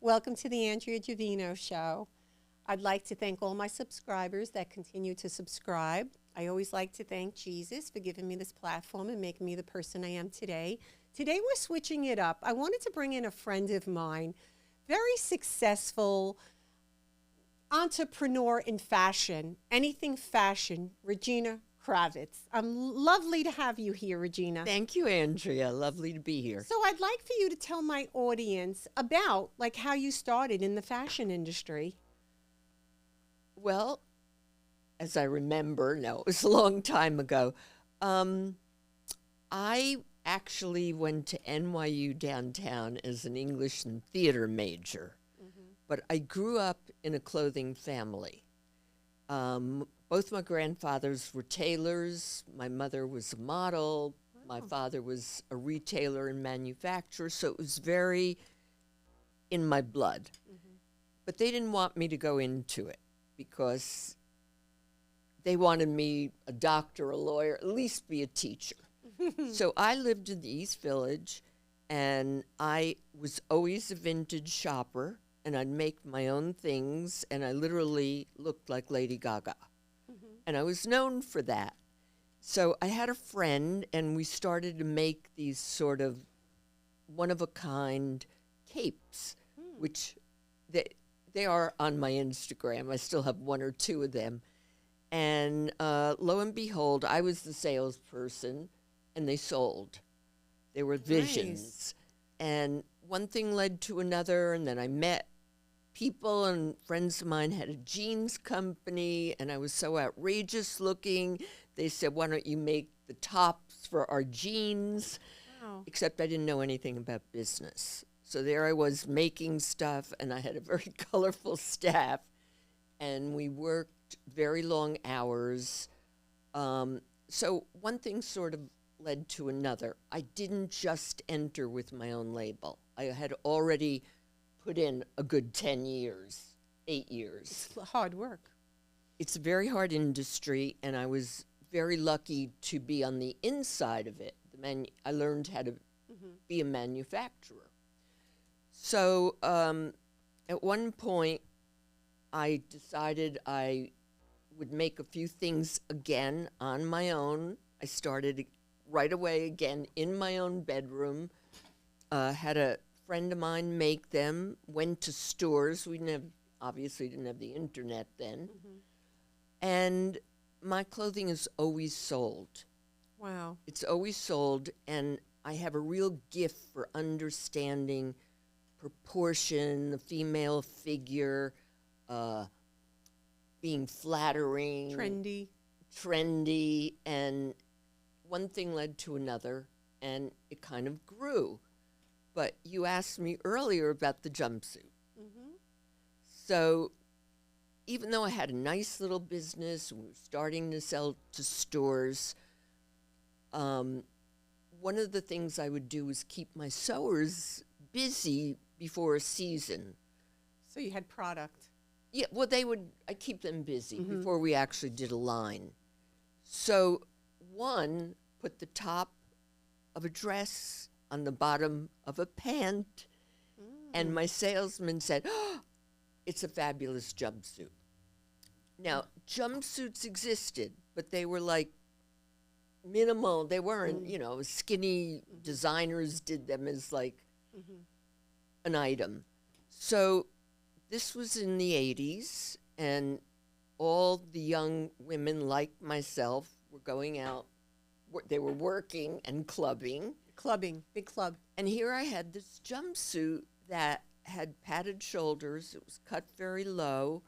Welcome to the Andrea Giovino Show. I'd like to thank all my subscribers that continue to subscribe. I always like to thank Jesus for giving me this platform and making me the person I am today. Today we're switching it up. I wanted to bring in a friend of mine, very successful entrepreneur in fashion, anything fashion, Regina Kravitz. Lovely to have you here, Regina. Thank you, Andrea. Lovely to be here. So I'd like for you to tell my audience about like how you started in the fashion industry. Well, as I remember, no, it was a long time ago. I actually went to NYU downtown as an English and theater major, but I grew up in a clothing family. Both my grandfathers were tailors. My mother was a model. My father was a retailer and manufacturer, so it was very in my blood. But they didn't want me to go into it because they wanted me a doctor, a lawyer, at least be a teacher. So I lived in the East Village, and I was always a vintage shopper, and I'd make my own things, and I literally looked like Lady Gaga. And I was known for that. So I had a friend, and we started to make these sort of one-of-a-kind capes, which they are on my Instagram. I still have one or two of them. And lo and behold, I was the salesperson, and they sold. They were visions. Nice. And one thing led to another, and then I met people, and friends of mine had a jeans company, and I was so outrageous looking. They said, why don't you make the tops for our jeans? Wow. Except I didn't know anything about business. So there I was making stuff, and I had a very colorful staff, and we worked very long hours. So one thing sort of led to another. I didn't just enter with my own label. I had already put in a good 10 years, 8 years. It's hard work. It's a very hard industry, and I was very lucky to be on the inside of it. I learned how to be a manufacturer. So at one point, I decided I would make a few things again on my own. I started right away again in my own bedroom, had a friend of mine make them, went to stores. We obviously didn't have the internet then. And my clothing is always sold. Wow. It's always sold, and I have a real gift for understanding proportion, the female figure, being flattering. Trendy, and one thing led to another, and it kind of grew. But you asked me earlier about the jumpsuit. So even though I had a nice little business, we were starting to sell to stores, one of the things I would do was keep my sewers busy before a season. So you had product. Yeah, well, I keep them busy before we actually did a line. So one put the top of a dress on the bottom of a pant, and my salesman said, oh, it's a fabulous jumpsuit. Now, jumpsuits existed, but they were like minimal. They weren't, skinny designers did them as like an item. So this was in the 80s, and all the young women like myself were going out. They were working and clubbing. Clubbing, big club. And here I had this jumpsuit that had padded shoulders. It was cut very low.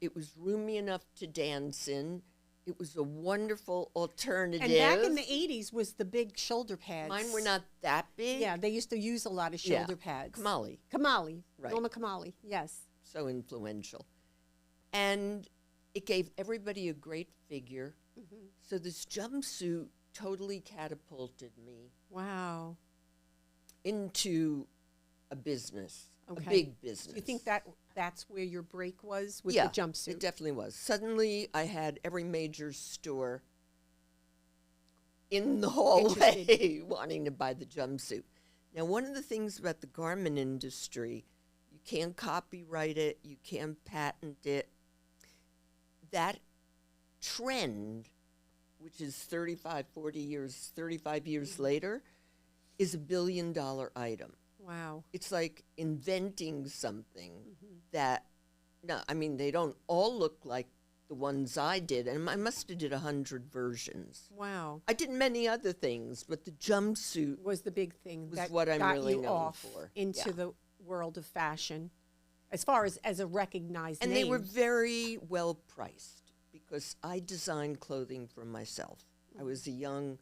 It was roomy enough to dance in. It was a wonderful alternative. And back in the 80s was the big shoulder pads. Mine were not that big. Yeah, they used to use a lot of shoulder pads. Kamali. Right. Norma Kamali, yes. So influential. And it gave everybody a great figure. So this jumpsuit totally catapulted me. Wow. Into a business, Okay. a big business. Do you think that's where your break was with Yeah, the jumpsuit? it definitely was. Suddenly, I had every major store in the hallway wanting to buy the jumpsuit. Now, one of the things about the garment industry, you can't copyright it. You can't patent it. That trend, which is 35 years later, is a $1 billion item. Wow. It's like inventing something that, no, I mean, they don't all look like the ones I did, and I must have did 100 versions. Wow. I did many other things, but the jumpsuit Was the big thing was that what I'm got really you known off for. into Yeah. the world of fashion, as far as a recognized And name. they were very well priced because I designed clothing for myself. I was a young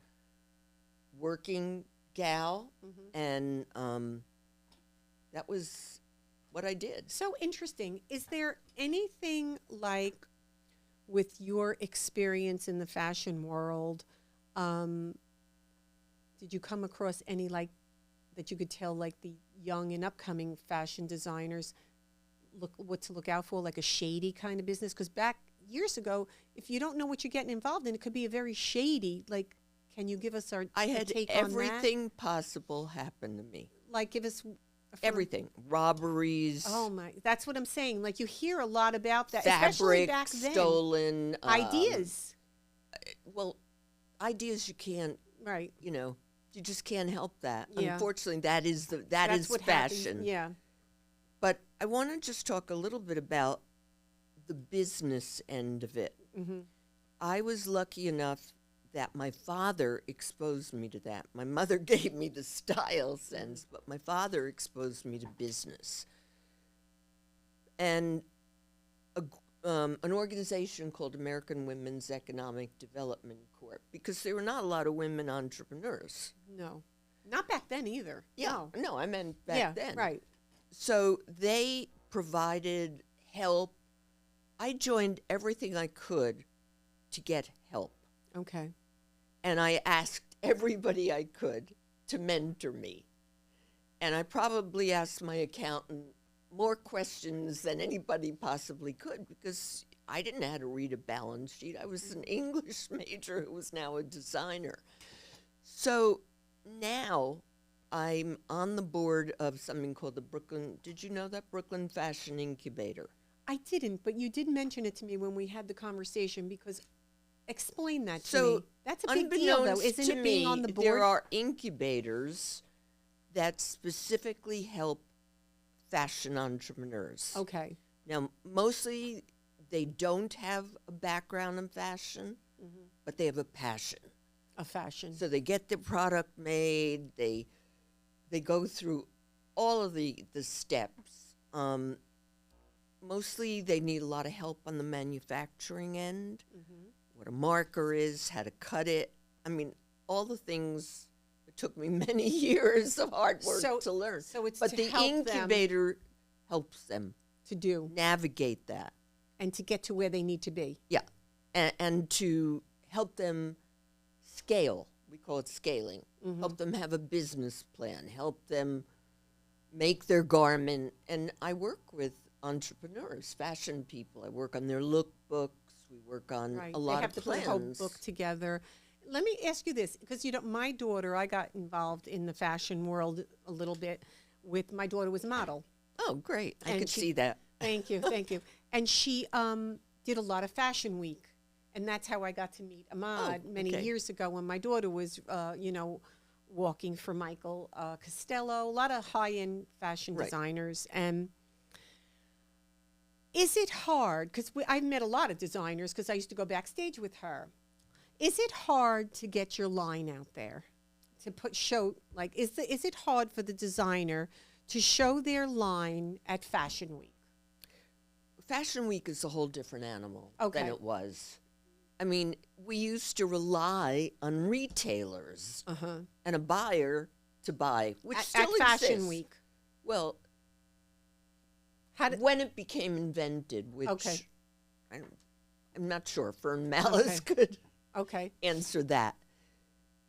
working gal, and that was what I did. So interesting. Is there anything like, with your experience in the fashion world, did you come across any like that you could tell like the young and upcoming fashion designers what to look out for, like a shady kind of business? Because back years ago, if you don't know what you're getting involved in, it could be a very shady. Like, can you give us I a had take on that? everything possible happen to me. Like, give us Everything. Robberies. Oh my! That's what I'm saying. Like, you hear a lot about that, especially Fabric back then. stolen. Ideas, Well, ideas you can't, right? you just can't help that. Yeah. Unfortunately, that is That's what fashion. happens. Yeah. But I want to just talk a little bit about the business end of it. Mm-hmm. I was lucky enough that my father exposed me to that. My mother gave me the style sense, but my father exposed me to business. And an organization called American Women's Economic Development Corp, because there were not a lot of women entrepreneurs. No, not back then either. Yeah, No. no, I meant back then. Right. So they provided help. I joined everything I could to get help. Okay. And I asked everybody I could to mentor me. And I probably asked my accountant more questions than anybody possibly could, because I didn't know how to read a balance sheet. I was an English major who was now a designer. So now I'm on the board of something called the Brooklyn, did you know that? Brooklyn Fashion Incubator. I didn't, but you did mention it to me when we had the conversation, because explain that to So, me. That's a big deal, though, unbeknownst isn't to it, being on the me, board? there are incubators that specifically help fashion entrepreneurs. Okay. Now, mostly they don't have a background in fashion, but they have a passion. A fashion. So they get their product made. They go through all of the steps. Mostly they need a lot of help on the manufacturing end, what a marker is, how to cut it. I mean, all the things. It took me many years of hard work to learn. So it's but to the help them incubator helps them to do navigate that. and to get to where they need to be. Yeah, and to help them scale. We call it scaling. Help them have a business plan. Help them make their garment. And I work with entrepreneurs, fashion people. I work on their lookbooks. We work on a lot They have of to plans. put a whole book together. Let me ask you this, because my daughter, I got involved in the fashion world a little bit. With my daughter was a model. Oh, great! I And could she- see that. Thank you, thank you. And she did a lot of Fashion Week, and that's how I got to meet Ahmad many okay. years ago when my daughter was, walking for Michael Costello, a lot of high-end fashion Right. designers. And is it hard? Because I've met a lot of designers because I used to go backstage with her. Is it hard to get your line out there? Is it hard for the designer to show their line at Fashion Week? Fashion Week is a whole different animal Okay. than it was. I mean, we used to rely on retailers and a buyer to buy, which At still Fashion exists. Week. Well, How did, when it became invented, which Okay. I'm not sure Fern Malice could okay. answer that.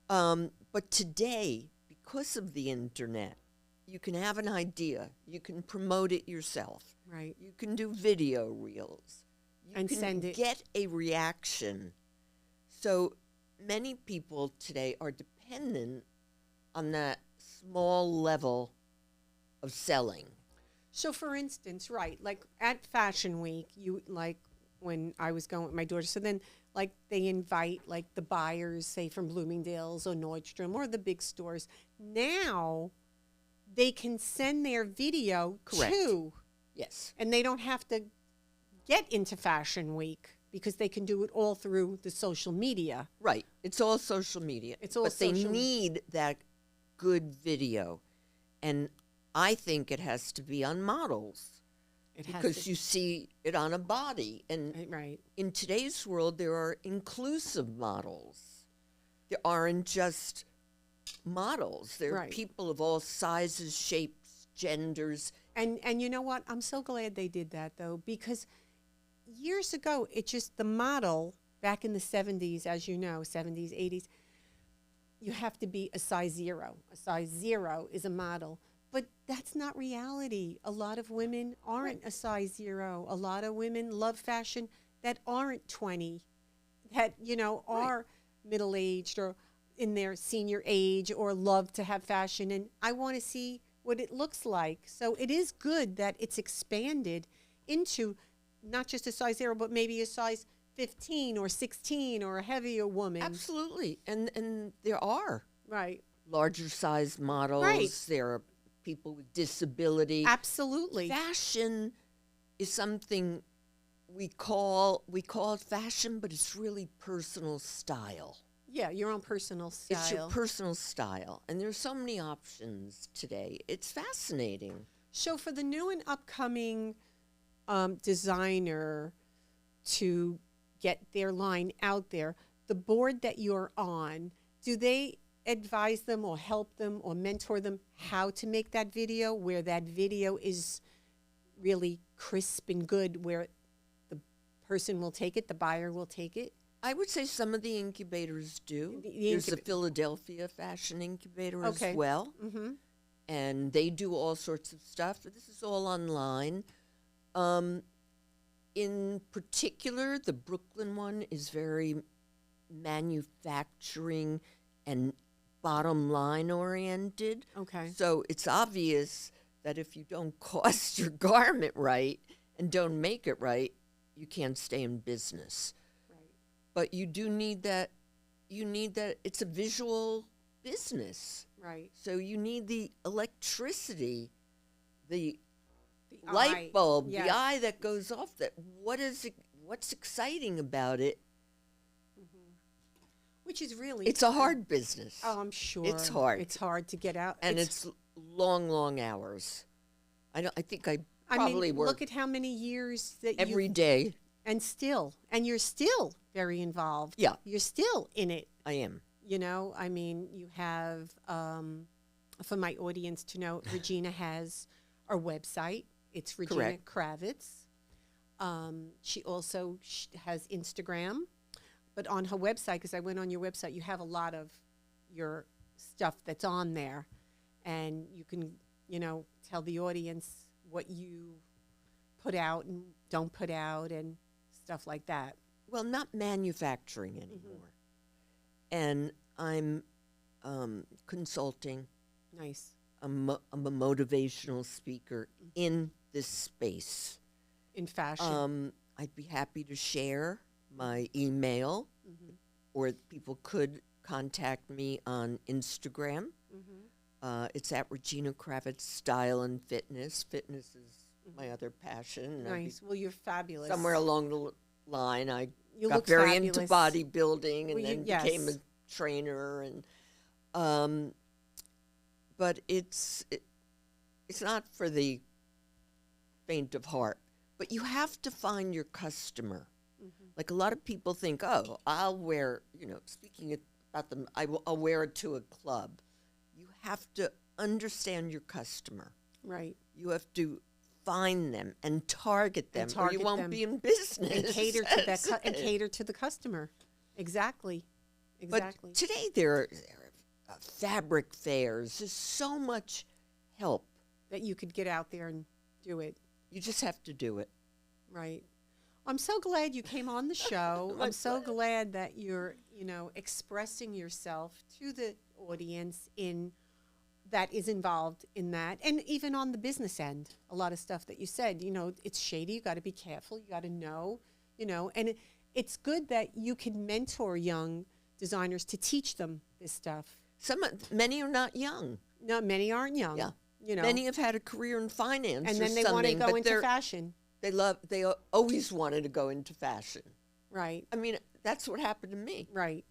But today, because of the internet, you can have an idea. You can promote it yourself. Right. You can do video reels. You And can send it. get a reaction. So many people today are dependent on that small level of selling. So, for instance, right, like at Fashion Week, you like when I was going with my daughter. So then, like they invite like the buyers, say from Bloomingdale's or Nordstrom or the big stores. Now they can send their video Correct. to, Yes. and they don't have to get into Fashion Week because they can do it all through the social media. Right. It's all social media. It's all but social- they need that good video. And I think it has to be on models. It has Because to, you see it on a body. And right. in today's world, there are inclusive models. There aren't just models. There are Right. people of all sizes, shapes, genders. And you know what? I'm so glad they did that though, because years ago, it just the model back in the 70s, as you know, 70s, 80s, you have to be a size 0. A size 0 is a model. But that's not reality. A lot of women aren't a size 0. A lot of women love fashion that aren't 20, that, you know, are middle-aged or in their senior age or love to have fashion. And I want to see what it looks like. So it is good that it's expanded into not just a size 0, but maybe a size 15 or 16 or a heavier woman. Absolutely. And there are Right. larger size models. Right. There are people with disability. Absolutely. Fashion is something we call it fashion, but it's really personal style. Yeah, your own personal style. It's your personal style. And there's so many options today. It's fascinating. So for the new and upcoming designer to get their line out there, the board that you're on, do they advise them or help them or mentor them how to make that video, where that video is really crisp and good, where the person will take it, the buyer will take it? I would say some of the incubators do. The There's a Philadelphia fashion incubator Okay. as well. Mm-hmm. And they do all sorts of stuff. This is all online. In particular, the Brooklyn one is very manufacturing and bottom line oriented. Okay. So it's obvious that if you don't cost your garment right and don't make it right, you can't stay in business. Right. But you do need that. You need that. It's a visual business. Right. So you need the electricity, the The light eye. bulb, Yes. the eye that goes off. That what is it? What's exciting about it? Which is really... It's a hard business, Oh, I'm sure. It's hard. It's hard to get out. and it's long hours. I think I I probably mean, work look at how many years that every you day. and you're still very involved. Yeah. You're still in it. I am. You know, I mean, you have, for my audience to know, Regina has our website. It's Regina Kravitz. She also has Instagram. But on her website, because I went on your website, you have a lot of your stuff that's on there. And you can, you know, tell the audience what you put out and don't put out and stuff like that. Well, not manufacturing anymore. And I'm consulting. Nice. I'm a motivational speaker in this space. In fashion. I'd be happy to share my email, or people could contact me on Instagram. It's at Regina Kravitz Style and Fitness. Fitness is my other passion. and I'd be- Nice. Well, you're fabulous. Somewhere along the line, I You got look very fabulous. into bodybuilding and Well, you- then became a yes. trainer. But it's not for the faint of heart. But you have to find your customer. Like a lot of people think, oh, I'll wear, speaking about them, I'll wear it to a club. You have to understand your customer. Right. You have to find them and target them, or target you won't them. be in business. And cater to that That's and it. cater to the customer. Exactly. But Exactly. today there are fabric fairs. There's so much help. That you could get out there and do it. You just have to do it. Right. I'm so glad you came on the show. I'm so glad that you're, expressing yourself to the audience in that is involved in that. And even on the business end, a lot of stuff that you said, you know, it's shady. You got to be careful. You got to know, you know, and it's good that you can mentor young designers to teach them this stuff. Many are not young. No, many aren't young. Yeah. You know, Many have had a career in finance and or then they want to something, go but into fashion. They always wanted to go into fashion. Right. I mean, that's what happened to me. Right.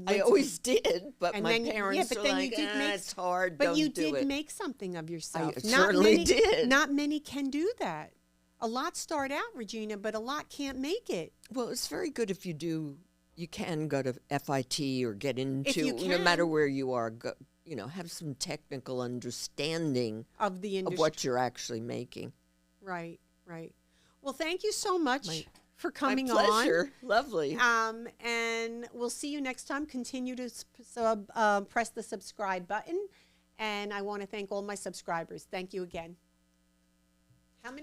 I always did, but and my then, parents but were then like, you did make, it's hard, but don't you do did it. make something of yourself. I certainly did. Not many can do that. A lot start out, Regina, but a lot can't make it. Well, it's very good if you do. You can go to FIT or get into, no can. matter where you are, go, you know, have some technical understanding Of the industry. of what you're actually making. Right, right. Well, thank you so much for coming my pleasure. Lovely. And we'll see you next time. Continue to press the subscribe button. And I want to thank all my subscribers. Thank you again.